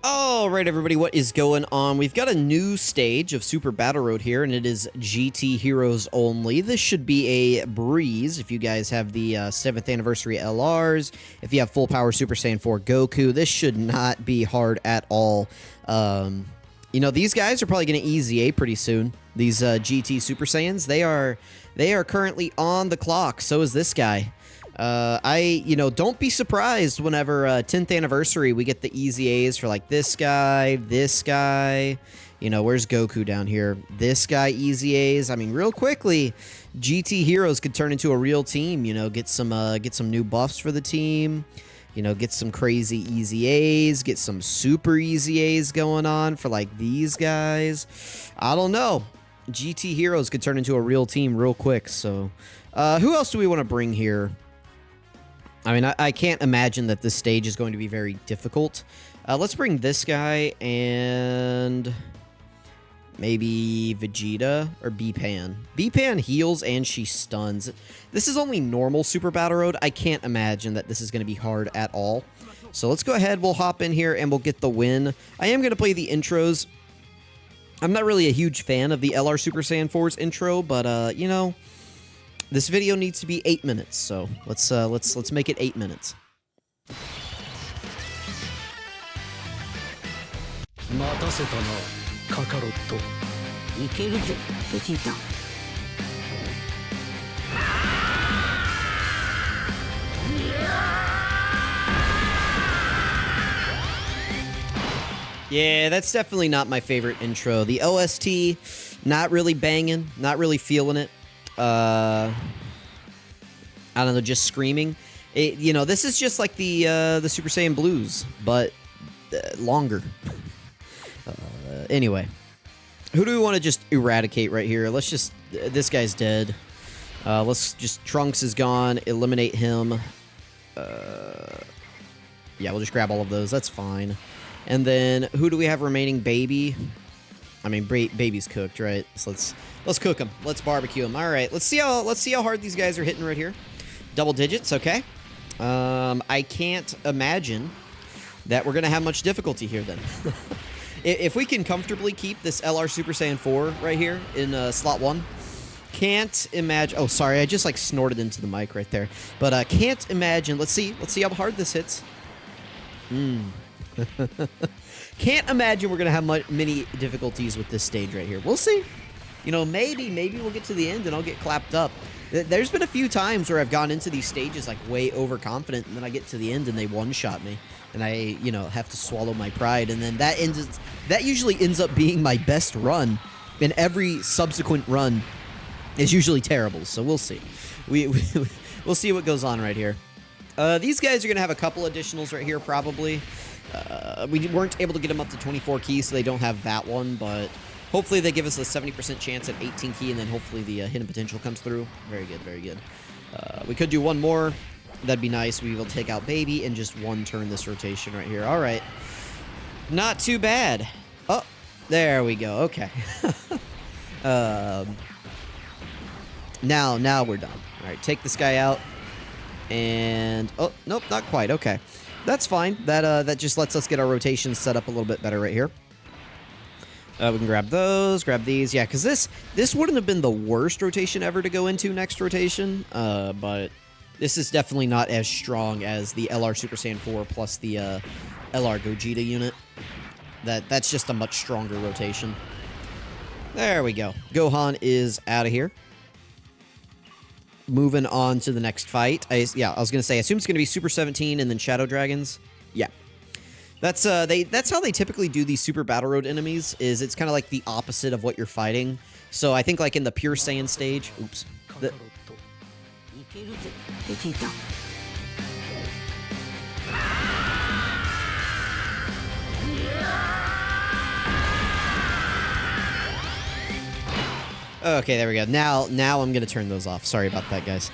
Alright everybody, what is going on? We've got a new stage of Super Battle Road here, and it is GT Heroes only. This should be a breeze if you guys have the 7th anniversary LRs, if you have full power Super Saiyan 4 Goku. This should not be hard at all. You know, these guys are probably going to EZA pretty soon. These GT Super Saiyans, they are currently on the clock. So is this guy. Don't be surprised whenever 10th anniversary we get the EZAs for like this guy. You know, where's Goku down here? This guy EZAs. I mean, real quickly, GT Heroes could turn into a real team. You know, get some new buffs for the team. You know, get some crazy EZAs, get some super EZAs going on for like these guys. I don't know. GT Heroes could turn into a real team real quick. So, who else do we want to bring here? I mean, I can't imagine that this stage is going to be very difficult. Let's bring this guy and maybe Vegeta or B-Pan. B-Pan heals and she stuns. This is only normal Super Battle Road. I can't imagine that this is going to be hard at all. So let's go ahead. We'll hop in here and we'll get the win. I am going to play the intros. I'm not really a huge fan of the LR Super Saiyan 4's intro, but, you know, this video needs to be 8 minutes, so let's make it 8 minutes. Yeah, that's definitely not my favorite intro. The OST, not really banging, not really feeling it. I don't know, just screaming. You know, this is just like the Super Saiyan Blues, but longer. Anyway, who do we want to just eradicate right here? Let's just, this guy's dead. Let's just, Trunks is gone, eliminate him. Yeah, we'll just grab all of those, that's fine. And then, who do we have remaining? Baby. I mean, Baby's cooked, right? So let's cook them. Let's barbecue them. All right, let's see how hard these guys are hitting right here. Double digits, okay. I can't imagine that we're gonna have much difficulty here then. If we can comfortably keep this LR Super Saiyan 4 right here in slot 1, can't imagine. Oh, sorry, I just like snorted into the mic right there. But can't imagine. Let's see how hard this hits. Can't imagine we're going to have many difficulties with this stage right here. We'll see. You know, maybe we'll get to the end and I'll get clapped up. There's been a few times where I've gone into these stages like way overconfident, and then I get to the end and they one-shot me. And I, you know, have to swallow my pride. And then that usually ends up being my best run. And every subsequent run is usually terrible. So we'll see. We'll see what goes on right here. These guys are going to have a couple additionals right here probably. We weren't able to get them up to 24 keys, so they don't have that one, but hopefully they give us a 70% chance at 18 key, and then hopefully the hidden potential comes through. Very good, very good. We could do one more. That'd be nice. We will take out Baby and just one turn this rotation right here. All right. Not too bad. Oh, there we go. Okay. Now we're done. All right, take this guy out. And, oh, nope, not quite. Okay. That's fine. That just lets us get our rotations set up a little bit better right here. We can grab those, grab these. Yeah, because this wouldn't have been the worst rotation ever to go into next rotation, but this is definitely not as strong as the LR Super Saiyan 4 plus the LR Gogeta unit. That's just a much stronger rotation. There we go. Gohan is out of here. Moving on to the next fight. I was going to say, I assume it's going to be Super 17 and then Shadow Dragons. Yeah. That's how they typically do these Super Battle Road enemies, is it's kind of like the opposite of what you're fighting. So I think like in the Pure Saiyan stage, oops. Okay, there we go. Now I'm going to turn those off. Sorry about that, guys.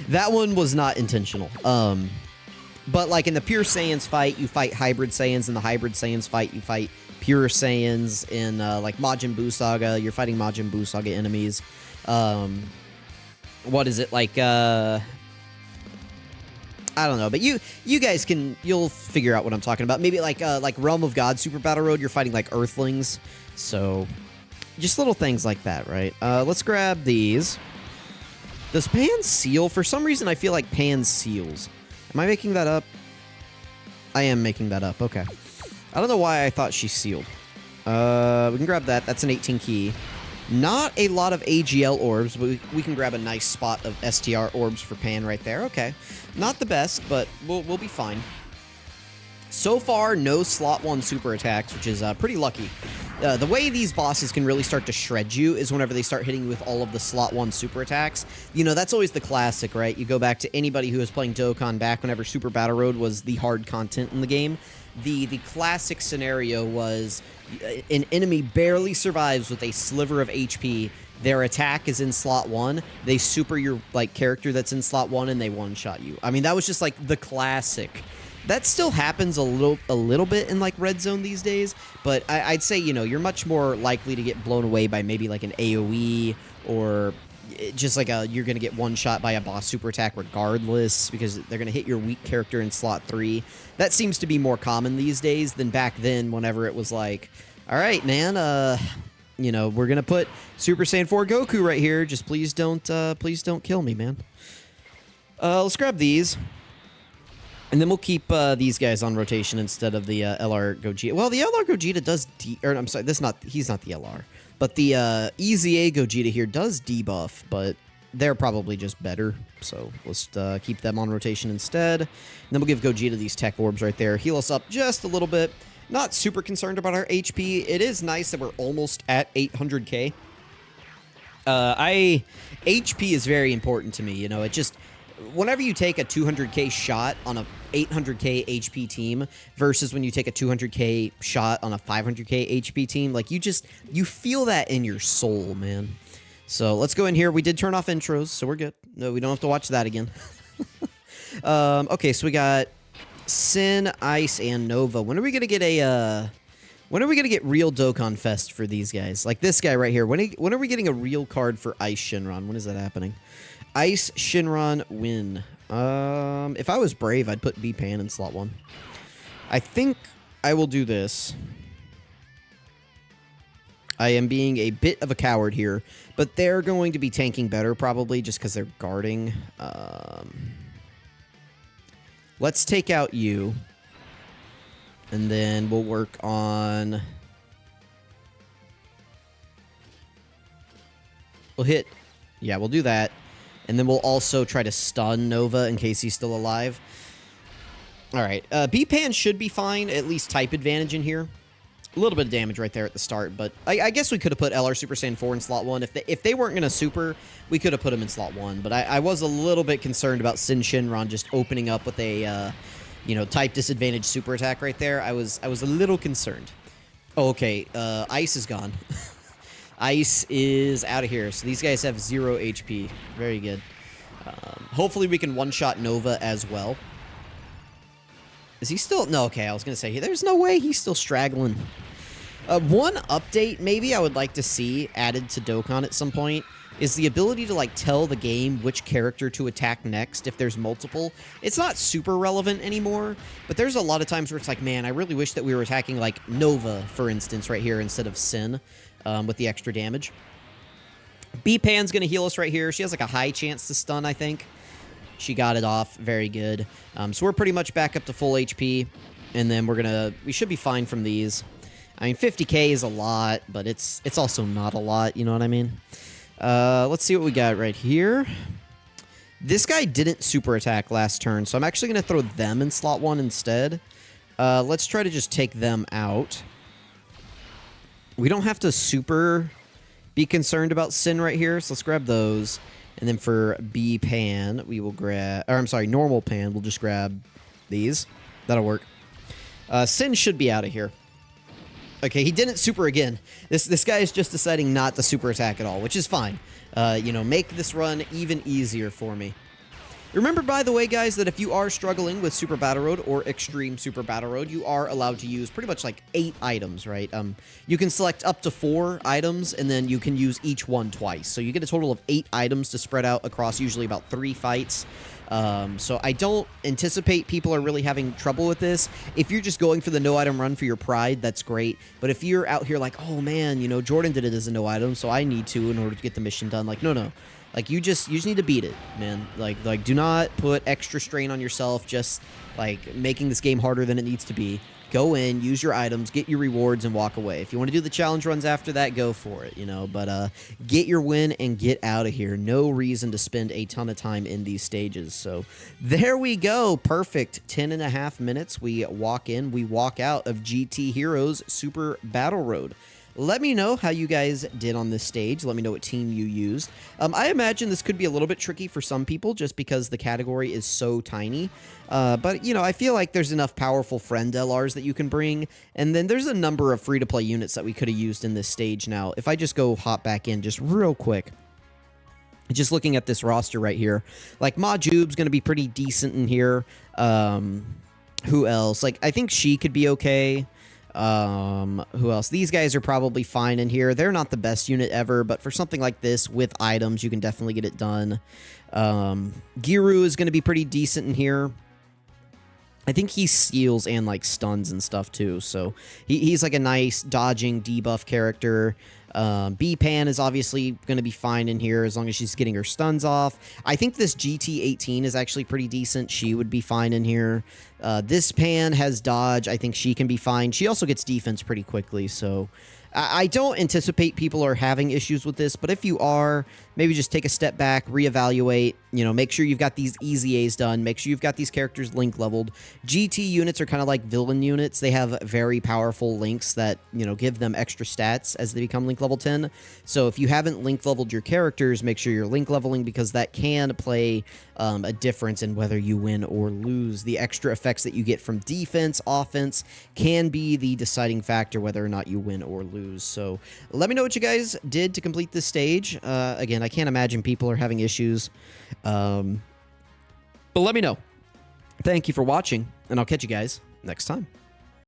That one was not intentional. But like in the Pure Saiyans fight, you fight Hybrid Saiyans. In the Hybrid Saiyans fight, you fight Pure Saiyans. In like Majin Buu Saga, you're fighting Majin Buu Saga enemies. What is it? Like I don't know, but you guys you'll figure out what I'm talking about. Maybe like Realm of God Super Battle Road, you're fighting like Earthlings, so just little things like that, right? Let's grab these. Does Pan seal? For some reason, I feel like Pan seals. Am I making that up? I am making that up. Okay. I don't know why I thought she sealed. We can grab that. That's an 18 key. Not a lot of AGL orbs, but we can grab a nice spot of STR orbs for Pan right there. Okay. Not the best, but we'll be fine. So far, no slot 1 super attacks, which is pretty lucky. The way these bosses can really start to shred you is whenever they start hitting you with all of the slot 1 super attacks. You know, that's always the classic, right? You go back to anybody who was playing Dokkan back whenever Super Battle Road was the hard content in the game. The classic scenario was an enemy barely survives with a sliver of HP. Their attack is in slot 1. They super your character that's in slot 1 and they one-shot you. I mean, that was just like the classic. That still happens a little bit in like Red Zone these days, but I'd say, you know, you're much more likely to get blown away by maybe like an AoE or just like you're going to get one shot by a boss super attack regardless because they're going to hit your weak character in slot 3. That seems to be more common these days than back then whenever it was like, all right, man, you know, we're going to put Super Saiyan 4 Goku right here. Just please don't kill me, man. Let's grab these. And then we'll keep these guys on rotation instead of the LR Gogeta. Well, the LR Gogeta does I'm sorry, he's not the LR. But the EZA Gogeta here does debuff, but they're probably just better. So let's keep them on rotation instead. And then we'll give Gogeta these tech orbs right there. Heal us up just a little bit. Not super concerned about our HP. It is nice that we're almost at 800k. HP is very important to me, you know, it just... Whenever you take a 200k shot on a 800k HP team versus when you take a 200k shot on a 500k HP team, like you feel that in your soul, man. So let's go in here. We did turn off intros, so we're good. No, we don't have to watch that again. Okay, so we got Sin, Ice, and Nova. When are we gonna get real Dokkan Fest for these guys? Like this guy right here. When are we getting a real card for Ice Shinron? When is that happening? Ice Shinron win. If I was brave, I'd put B-Pan in slot 1. I think I will do this. I am being a bit of a coward here, but they're going to be tanking better probably just because they're guarding. Let's take out you. And then we'll work on... We'll hit... Yeah, we'll do that. And then we'll also try to stun Nova in case he's still alive. Alright, B-Pan should be fine, at least type advantage in here. A little bit of damage right there at the start, but I guess we could have put LR Super Saiyan 4 in slot 1. If they weren't going to super, we could have put him in slot 1. But I was a little bit concerned about Sin Shinron just opening up with a, you know, type disadvantage super attack right there. I was a little concerned. Oh, okay, Ice is gone. Ice is out of here, so these guys have 0 HP. Very good. Hopefully we can one-shot Nova as well. Is he still... No, okay, I was going to say, there's no way he's still straggling. One update maybe I would like to see added to Dokkan at some point is the ability to, like, tell the game which character to attack next if there's multiple. It's not super relevant anymore, but there's a lot of times where it's like, man, I really wish that we were attacking, like, Nova, for instance, right here instead of Sin. With the extra damage. B-Pan's going to heal us right here. She has like a high chance to stun, I think. She got it off. Very good. So we're pretty much back up to full HP. And then we should be fine from these. I mean, 50k is a lot, but it's also not a lot. You know what I mean? Let's see what we got right here. This guy didn't super attack last turn, so I'm actually going to throw them in slot 1 instead. Let's try to just take them out. We don't have to super be concerned about Sin right here, so let's grab those. And then for B-Pan, we will grab... Or, I'm sorry, normal Pan, we'll just grab these. That'll work. Sin should be out of here. Okay, he didn't super again. This guy is just deciding not to super attack at all, which is fine. You know, make this run even easier for me. Remember, by the way, guys, that if you are struggling with Super Battle Road or Extreme Super Battle Road, you are allowed to use pretty much like 8 items, right? You can select up to 4 items, and then you can use each one twice. So you get a total of 8 items to spread out across usually about 3 fights. So I don't anticipate people are really having trouble with this. If you're just going for the no item run for your pride, that's great. But if you're out here like, oh man, you know, Jordan did it as a no item, so I need to in order to get the mission done. Like, no. Like, you just need to beat it, man. Like do not put extra strain on yourself just, like, making this game harder than it needs to be. Go in, use your items, get your rewards, and walk away. If you want to do the challenge runs after that, go for it, you know. But get your win and get out of here. No reason to spend a ton of time in these stages. So there we go. Perfect. 10.5 minutes. We walk in, we walk out of GT Heroes Super Battle Road. Let me know how you guys did on this stage. Let me know what team you used. I imagine this could be a little bit tricky for some people just because the category is so tiny. But, you know, I feel like there's enough powerful friend LRs that you can bring. And then there's a number of free-to-play units that we could have used in this stage now. If I just go hop back in just real quick. Just looking at this roster right here. Like, Ma Jube's going to be pretty decent in here. Who else? Like, I think she could be okay. Who else? These guys are probably fine in here. They're not the best unit ever, but for something like this with items, you can definitely get it done. Giru is going to be pretty decent in here. I think he steals and, like, stuns and stuff, too. So he's, like, a nice dodging debuff character. B-Pan is obviously going to be fine in here as long as she's getting her stuns off. I think this GT18 is actually pretty decent. She would be fine in here. This Pan has dodge. I think she can be fine. She also gets defense pretty quickly, so I don't anticipate people are having issues with this, but if you are, maybe just take a step back, reevaluate, you know, make sure you've got these easy A's done, make sure you've got these characters link leveled. GT units are kind of like villain units. They have very powerful links that, you know, give them extra stats as they become link level 10. So if you haven't link leveled your characters, make sure you're link leveling because that can play a difference in whether you win or lose. The extra effects that you get from defense, offense can be the deciding factor whether or not you win or lose. So let me know what you guys did to complete this stage. Again, I can't imagine people are having issues. But let me know. Thank you for watching, and I'll catch you guys next time.